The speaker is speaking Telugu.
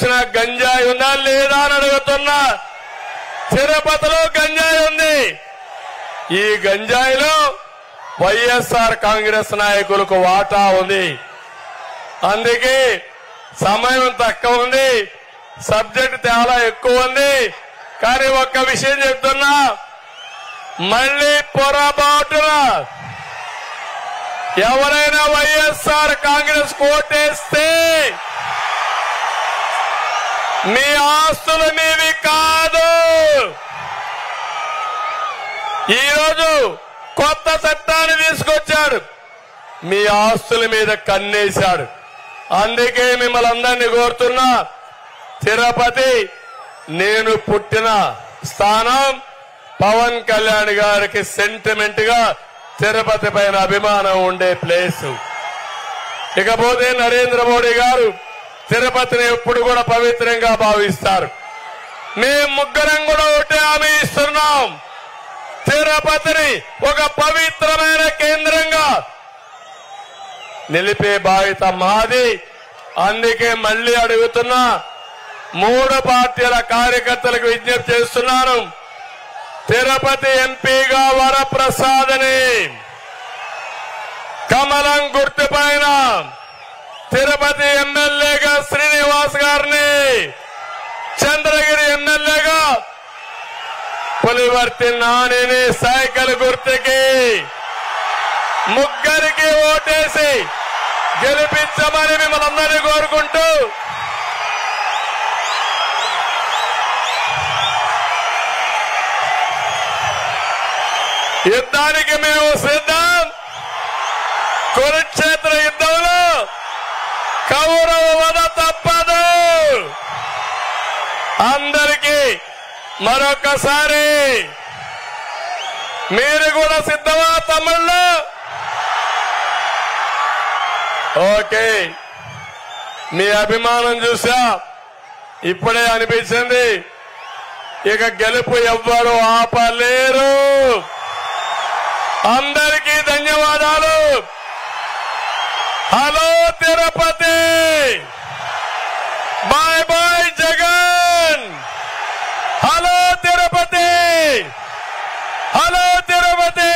చూసినా గంజాయి ఉందా లేదా అని అడుగుతున్నా. తిరుపతిలో గంజాయి ఉంది. ఈ గంజాయిలో వైఎస్ఆర్ కాంగ్రెస్ నాయకులకు వాటా ఉంది. అందుకే సమయం తక్కువ ఉంది, సబ్జెక్ట్ చాలా ఎక్కువ ఉంది. కానీ ఒక్క విషయం చెప్తున్నా, మళ్లీ పొరపాటున ఎవరైనా వైఎస్ఆర్ కాంగ్రెస్ కోటేస్తే మీ ఆస్తులు మీవి కాదు. ఈరోజు కొత్త చట్టాన్ని తీసుకొచ్చాడు, మీ ఆస్తుల మీద కన్నేశాడు. అందుకే మిమ్మల్ని అందరినీ కోరుతున్నా, తిరుపతి నేను పుట్టిన స్థానం. పవన్ కళ్యాణ్ గారికి సెంటిమెంట్ గా తిరుపతి పైన అభిమానం ఉండే ప్లేస్. ఇకపోతే నరేంద్ర మోడీ గారు తిరుపతిని ఎప్పుడు కూడా పవిత్రంగా భావిస్తారు. మేము ముగ్గురం కూడా ఒకటే హామీ ఇస్తున్నాం, తిరుపతిని ఒక పవిత్రమైన కేంద్రంగా నిలిపే బాధ్యత మాది. అందుకే మళ్లీ అడుగుతున్నా, 3 పార్టీల కార్యకర్తలకు విజ్ఞప్తి చేస్తున్నాను. తిరుపతి ఎంపీగా వరప్రసాద్ని, కమలం గుర్తుపైన తిరుపతి ఎమ్మెల్యేగా శ్రీనివాస్ గారిని, చంద్రగిరి ఎమ్మెల్యేగా పులివర్తి నానిని సైకిల్ గుర్తుకి ముగ్గురికి ఓటేసి గెలిపించమని మిమ్మల్ని అందరినీ కోరుకుంటూ యుద్ధానికి మేము సిద్ధం. కురుక్షేత్ర యుద్ధంలో కౌరవ వధ తప్పదు. అందరికీ మరొకసారి మీరు కూడా సిద్ధమా తమ్ముళ్ళు? ఓకే, మీ అభిమానం చూసా, ఇప్పుడే అనిపించింది ఇక గెలుపు ఎవ్వరూ ఆపలేరు. అందరికీ ధన్యవాదాలు. Hello Tirupati, bye bye Jagan. Hello Tirupati, hello Tirupati.